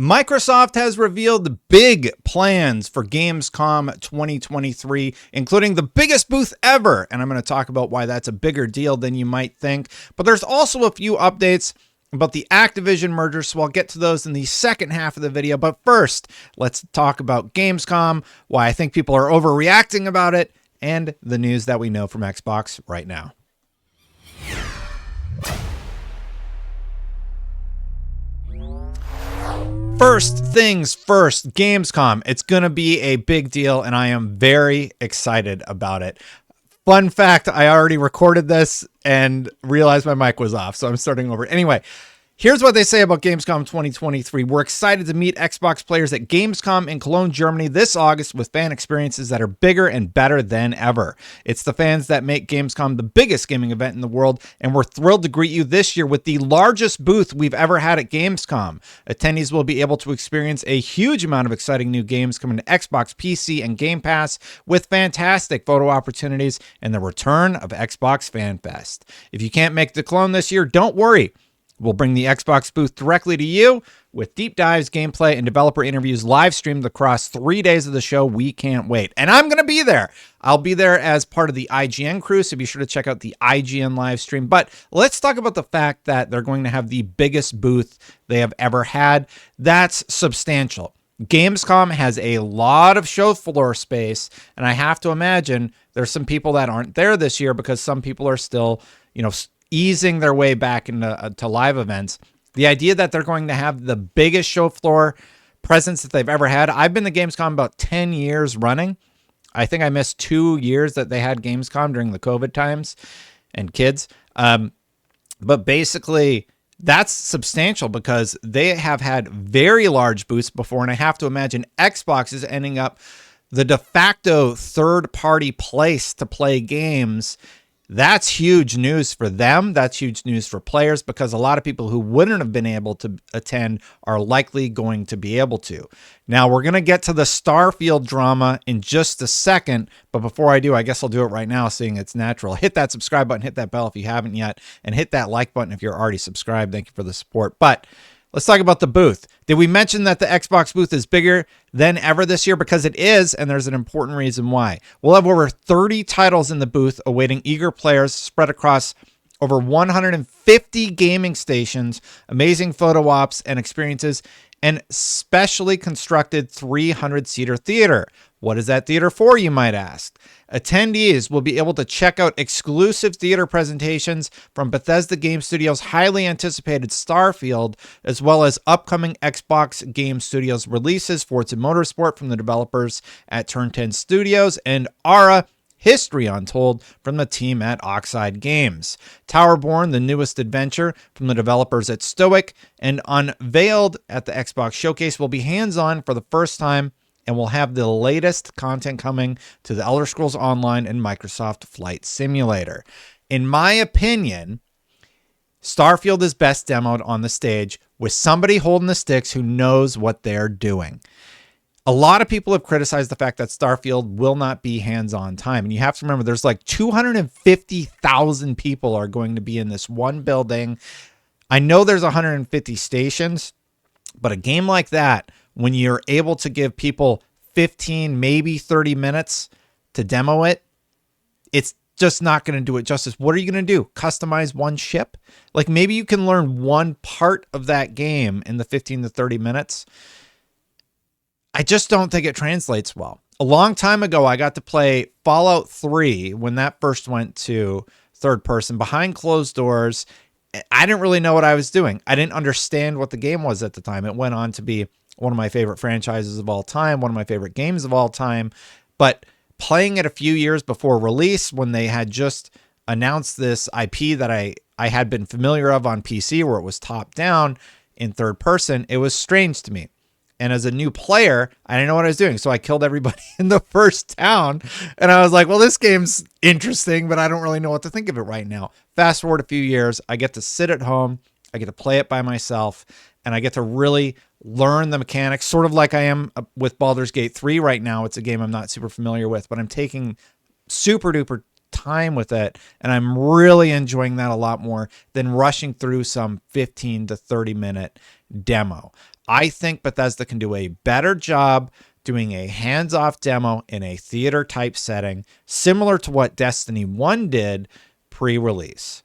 Microsoft has revealed big plans for Gamescom 2023, including the biggest booth ever. And I'm going to talk about why that's a bigger deal than you might think. But there's also a few updates about the Activision merger, so I'll get to those in the second half of the video. But first, let's talk about Gamescom, why I think people are overreacting about it, and the news that we know from Xbox right now. First things first, Gamescom. It's going to be a big deal, and I am very excited about it. Fun fact, I already recorded this and realized my mic was off, so I'm starting over. Anyway, here's what they say about Gamescom 2023. We're excited to meet Xbox players at Gamescom in Cologne, Germany this August with fan experiences that are bigger and better than ever. It's the fans that make Gamescom the biggest gaming event in the world, and we're thrilled to greet you this year with the largest booth we've ever had at Gamescom. Attendees will be able to experience a huge amount of exciting new games coming to Xbox, PC, and Game Pass with fantastic photo opportunities and the return of Xbox Fan Fest. If you can't make the Cologne this year, don't worry. We'll bring the Xbox booth directly to you with deep dives, gameplay, and developer interviews live streamed across 3 days of the show. We can't wait. And I'm going to be there. I'll be there as part of the IGN crew, so be sure to check out the IGN live stream. But let's talk about the fact that they're going to have the biggest booth they have ever had. That's substantial. Gamescom has a lot of show floor space, and I have to imagine there's some people that aren't there this year because some people are still, easing their way back into to live events. The idea that they're going to have the biggest show floor presence that they've ever had. I've been to Gamescom about 10 years running. I think I missed 2 years that they had Gamescom during the COVID times and kids. But basically, that's substantial because they have had very large booths before. And I have to imagine Xbox is ending up the de facto third-party place to play games. That's huge news for them. That's huge news for players because a lot of people who wouldn't have been able to attend are likely going to be able to. Now, we're going to get to the Starfield drama in just a second, but before I do, I guess I'll do it right now, seeing it's natural. Hit that subscribe button, hit that bell if you haven't yet, and hit that like button if you're already subscribed. Thank you for the support. But let's talk about the booth. Did we mention that the Xbox booth is bigger than ever this year? Because it is, and there's an important reason why. We'll have over 30 titles in the booth awaiting eager players spread across over 150 gaming stations, amazing photo ops and experiences, and specially constructed 300-seater theater. What is that theater for, you might ask? Attendees will be able to check out exclusive theater presentations from Bethesda Game Studios' highly anticipated Starfield, as well as upcoming Xbox Game Studios releases, Forza Motorsport from the developers at Turn 10 Studios, and Ara, History Untold from the team at Oxide Games. Towerborn, the newest adventure from the developers at Stoic, and unveiled at the Xbox Showcase, will be hands-on for the first time, and we'll have the latest content coming to the Elder Scrolls Online and Microsoft Flight Simulator. In my opinion, Starfield is best demoed on the stage with somebody holding the sticks who knows what they're doing. A lot of people have criticized the fact that Starfield will not be hands-on time. And you have to remember, there's like 250,000 people are going to be in this one building. I know there's 150 stations, but a game like that, when you're able to give people 15, maybe 30 minutes to demo it, it's just not going to do it justice. What are you going to do? Customize one ship? Like maybe you can learn one part of that game in the 15 to 30 minutes. I just don't think it translates well. A long time ago, I got to play Fallout 3 when that first went to third person behind closed doors. I didn't really know what I was doing. I didn't understand what the game was at the time. It went on to be one of my favorite franchises of all time, one of my favorite games of all time. But playing it a few years before release, when they had just announced this IP that I had been familiar of on PC, where it was top down in third person, it was strange to me. And as a new player, I didn't know what I was doing. So I killed everybody in the first town. And I was like, well, this game's interesting, but I don't really know what to think of it right now. Fast forward a few years, I get to sit at home. I get to play it by myself. And I get to really learn the mechanics, sort of like I am with Baldurs Gate 3 right now. It's a game I'm not super familiar with, but I'm taking super duper time with it, and I'm really enjoying that a lot more than rushing through some 15 to 30 minute demo. I think Bethesda can do a better job doing a hands-off demo in a theater type setting, similar to what Destiny 1 did pre-release.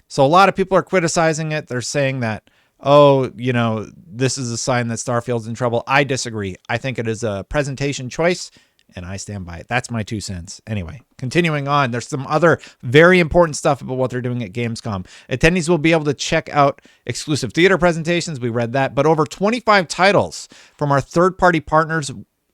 So a lot of people are criticizing it. They're saying that, oh, you know, this is a sign that Starfield's in trouble. I disagree. I think it is a presentation choice, and I stand by it. That's my 2 cents. Anyway, continuing on, there's some other very important stuff about what they're doing at Gamescom. Attendees will be able to check out exclusive theater presentations. We read that. But over 25 titles from our third-party partners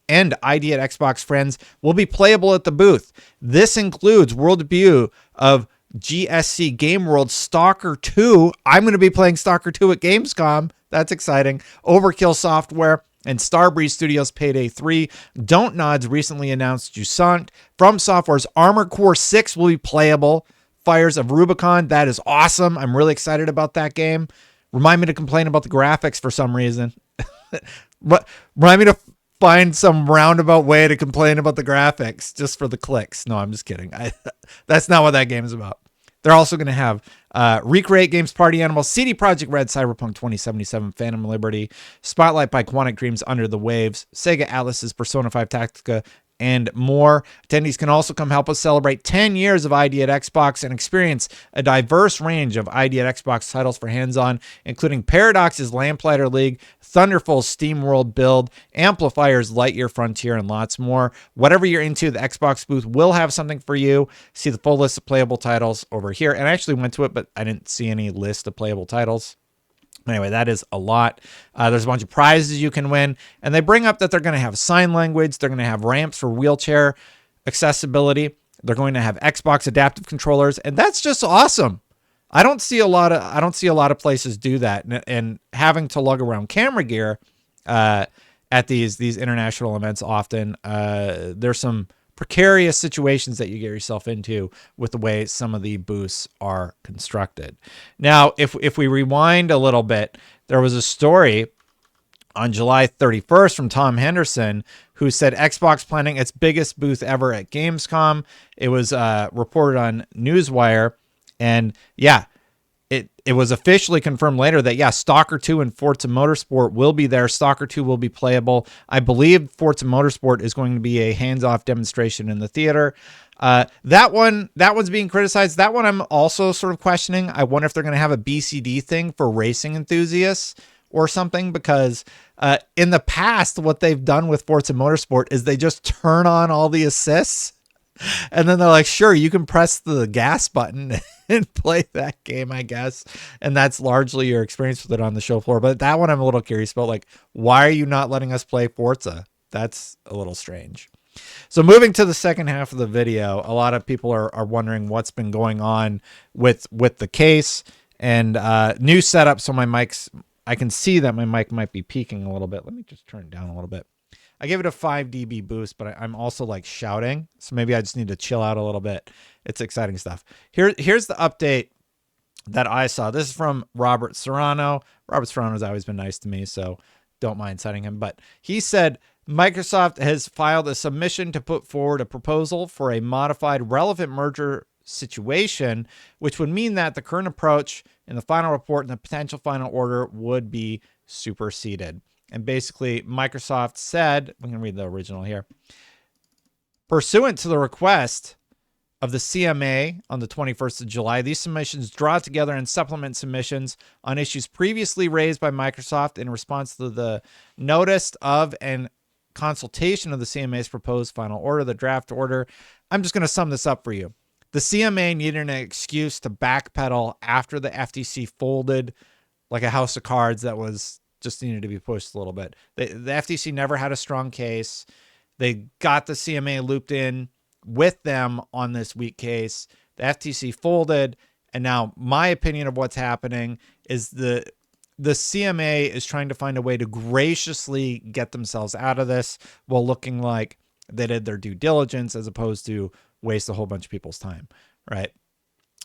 and ID at Xbox friends will be playable at the booth. This includes world debut of GSC Game World Stalker 2. I'm going to be playing Stalker 2 at Gamescom. That's exciting. Overkill Software and Starbreeze Studios Payday 3. Don't Nods recently announced Jusant. From Software's Armored Core 6 will be playable. Fires of Rubicon. That is awesome. I'm really excited about that game. Remind me to complain about the graphics for some reason. Remind me to find some roundabout way to complain about the graphics just for the clicks. No, I'm just kidding. That's not what that game is about. They're also going to have Recreate Games Party Animals, CD Projekt Red, Cyberpunk 2077, Phantom Liberty, Spotlight by Quantic Dreams, Under the Waves, Sega Atlas's Persona 5 Tactica, and more. Attendees can also come help us celebrate 10 years of ID at Xbox and experience a diverse range of ID at Xbox titles for hands-on, including Paradox's Lamplighter League, Thunderful's SteamWorld Build, Amplifier's Lightyear Frontier, and lots more. Whatever you're into, the Xbox booth will have something for you. See the full list of playable titles over here. And I actually went to it, but I didn't see any list of playable titles. Anyway, that is a lot. There's a bunch of prizes you can win. And they bring up that they're going to have sign language. They're going to have ramps for wheelchair accessibility. They're going to have Xbox adaptive controllers. And that's just awesome. I don't see a lot of places do that. And having to lug around camera gear at these international events often, there's some precarious situations that you get yourself into with the way some of the booths are constructed. Now, if we rewind a little bit, there was a story on July 31st from Tom Henderson who said Xbox planning its biggest booth ever at Gamescom. It was reported on Newswire, and yeah, it was officially confirmed later that, yeah, Stalker 2 and Forza Motorsport will be there. Stalker 2 will be playable. I believe Forza Motorsport is going to be a hands-off demonstration in the theater. That one's being criticized. That one I'm also sort of questioning. I wonder if they're going to have a BCD thing for racing enthusiasts or something, because in the past, what they've done with Forza Motorsport is they just turn on all the assists, and then they're like, sure, you can press the gas button and play that game, I guess. And that's largely your experience with it on the show floor. But that one I'm a little curious about. Like, why are you not letting us play Forza? That's a little strange. So moving to the second half of the video, a lot of people are wondering what's been going on with the case and new setup. So my mic's, I can see that my mic might be peaking a little bit. Let me just turn it down a little bit. I gave it a 5 dB boost, but I'm also like shouting. So maybe I just need to chill out a little bit. It's exciting stuff. Here's the update that I saw. This is from Robert Serrano. Robert Serrano's always been nice to me, so don't mind citing him. But he said Microsoft has filed a submission to put forward a proposal for a modified relevant merger situation, which would mean that the current approach in the final report and the potential final order would be superseded. And basically, Microsoft said, we can read the original here, pursuant to the request of the CMA on the 21st of July, these submissions draw together and supplement submissions on issues previously raised by Microsoft in response to the notice of and consultation of the CMA's proposed final order, the draft order. I'm just going to sum this up for you. The CMA needed an excuse to backpedal after the FTC folded like a house of cards that was just needed to be pushed a little bit. The FTC never had a strong case. They got the CMA looped in with them on this weak case. The FTC folded, and now my opinion of what's happening is the CMA is trying to find a way to graciously get themselves out of this while looking like they did their due diligence as opposed to waste a whole bunch of people's time, right?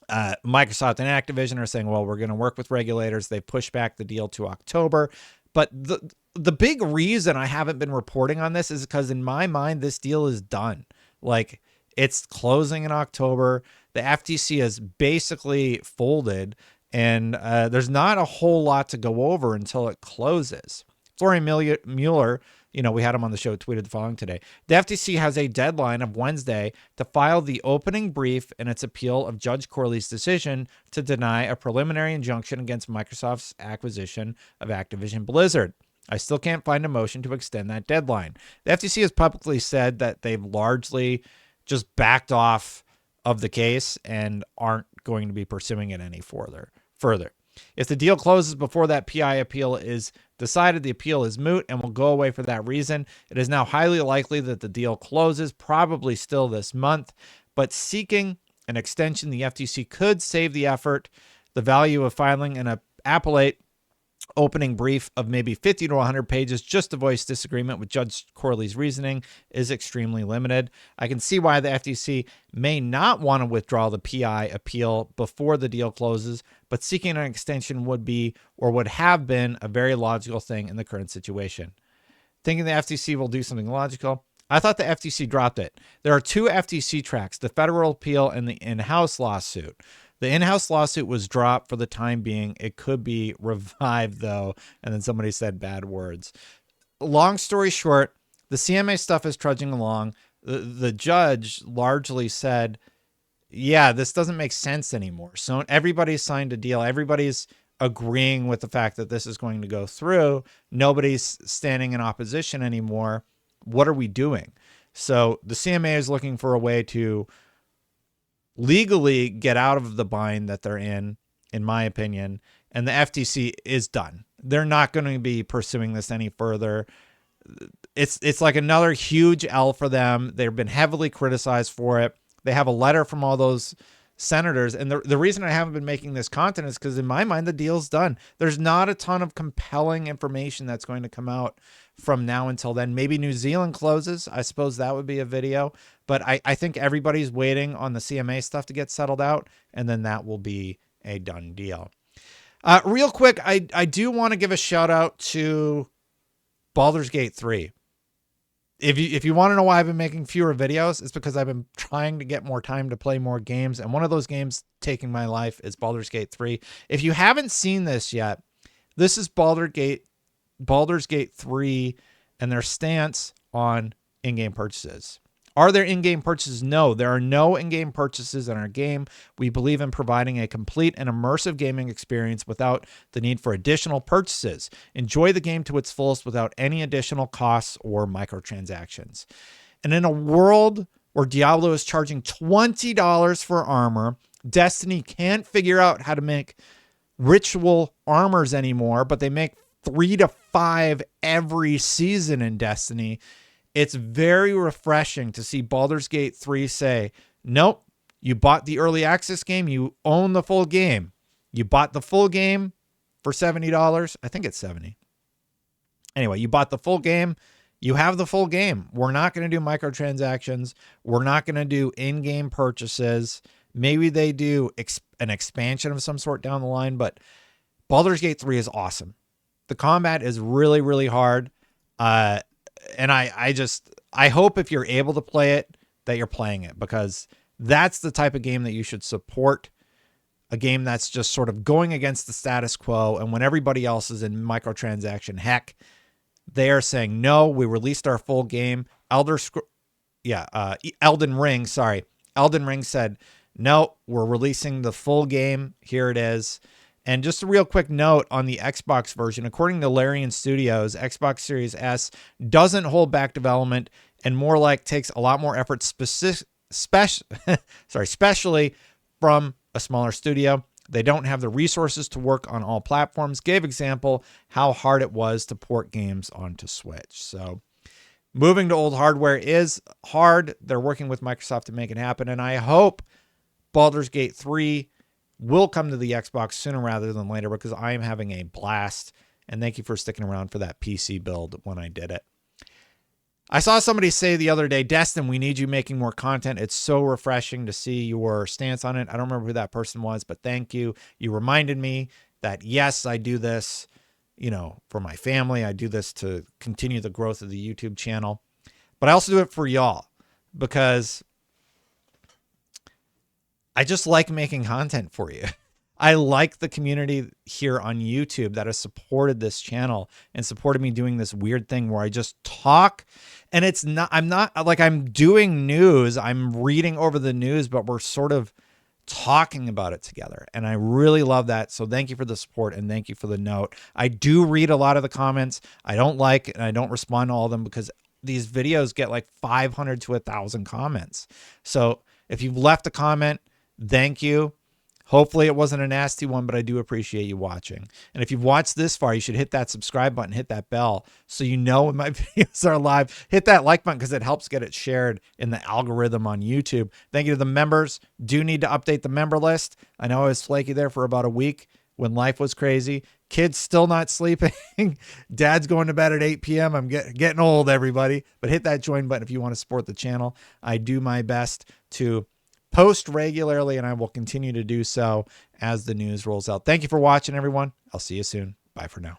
Microsoft and Activision are saying, well, we're going to work with regulators. They pushed back the deal to October. But the big reason I haven't been reporting on this is because in my mind, this deal is done. Like, It's closing in October. The FTC has basically folded, and there's not a whole lot to go over until it closes. Florian Mueller, we had him on the show, tweeted the following today. The FTC has a deadline of Wednesday to file the opening brief in its appeal of Judge Corley's decision to deny a preliminary injunction against Microsoft's acquisition of Activision Blizzard. I still can't find a motion to extend that deadline. The FTC has publicly said that they've largely just backed off of the case and aren't going to be pursuing it any further. If the deal closes before that PI appeal is decided, the appeal is moot and will go away for that reason. It is now highly likely that the deal closes, probably still this month, but seeking an extension, the FTC could save the effort. The value of filing an appellate opening brief of maybe 50 to 100 pages just to voice disagreement with Judge Corley's reasoning is extremely limited. I can see why the FTC may not want to withdraw the PI appeal before the deal closes, but seeking an extension would be or would have been a very logical thing in the current situation. Thinking the FTC will do something logical? I thought the FTC dropped it. There are two FTC tracks, the federal appeal and the in-house lawsuit. The in-house lawsuit was dropped for the time being. It could be revived, though, and then somebody said bad words. Long story short, the CMA stuff is trudging along. The judge largely said, yeah, this doesn't make sense anymore. So everybody's signed a deal. Everybody's agreeing with the fact that this is going to go through. Nobody's standing in opposition anymore. What are we doing? So the CMA is looking for a way to legally get out of the bind that they're in my opinion, and the FTC is done. They're not going to be pursuing this any further. It's like another huge L for them. They've been heavily criticized for it. They have a letter from all those senators, and the reason I haven't been making this content is because in my mind the deal's done. There's not a ton of compelling information that's going to come out from now until then. Maybe New Zealand closes. I suppose that would be a video, but I think everybody's waiting on the CMA stuff to get settled out, and then that will be a done deal. Real quick, I do want to give a shout out to Baldurs Gate 3. If you want to know why I've been making fewer videos, it's because I've been trying to get more time to play more games, and one of those games taking my life is Baldur's Gate 3. If you haven't seen this yet, this is Baldur's Gate 3 and their stance on in-game purchases. Are there in-game purchases? No, there are no in-game purchases in our game. We believe in providing a complete and immersive gaming experience without the need for additional purchases. Enjoy the game to its fullest without any additional costs or microtransactions. And in a world where Diablo is charging $20 for armor, Destiny can't figure out how to make ritual armors anymore, but they make 3 to 5 every season in Destiny. It's very refreshing to see Baldur's Gate 3 say, nope, you bought the early access game, you own the full game. You bought the full game for $70. I think it's $70. Anyway, you bought the full game. You have the full game. We're not going to do microtransactions. We're not going to do in-game purchases. Maybe they do an expansion of some sort down the line, but Baldur's Gate 3 is awesome. The combat is really, really hard. And I hope if you're able to play it, that you're playing it, because that's the type of game that you should support. A game that's just sort of going against the status quo. And when everybody else is in microtransaction heck, they are saying, no, we released our full game. Elden Ring said, no, we're releasing the full game. Here it is. And just a real quick note on the Xbox version, according to Larian Studios, Xbox Series S doesn't hold back development and more like takes a lot more effort, especially from a smaller studio. They don't have the resources to work on all platforms. Gave example how hard it was to port games onto Switch. So moving to old hardware is hard. They're working with Microsoft to make it happen. And I hope Baldur's Gate 3 will come to the Xbox sooner rather than later, because I am having a blast. And thank you for sticking around for that PC build when I did it. I saw somebody say the other day, Destin, we need you making more content. It's so refreshing to see your stance on it. I don't remember who that person was, but thank you. You reminded me that, yes, I do this, for my family. I do this to continue the growth of the YouTube channel, but I also do it for y'all, because I just like making content for you. I like the community here on YouTube that has supported this channel and supported me doing this weird thing where I just talk, and I'm not like I'm doing news. I'm reading over the news, but we're sort of talking about it together. And I really love that. So thank you for the support and thank you for the note. I do read a lot of the comments. I don't like and I don't respond to all of them because these videos get like 500 to 1,000 comments. So if you've left a comment, thank you. Hopefully it wasn't a nasty one, but I do appreciate you watching. And if you've watched this far, you should hit that subscribe button, hit that bell so you know when my videos are live. Hit that like button because it helps get it shared in the algorithm on YouTube. Thank you to the members. Do need to update the member list. I know I was flaky there for about a week when life was crazy. Kids still not sleeping. Dad's going to bed at 8 p.m. I'm getting old, everybody. But hit that join button if you want to support the channel. I do my best to post regularly, and I will continue to do so as the news rolls out. Thank you for watching, everyone. I'll see you soon. Bye for now.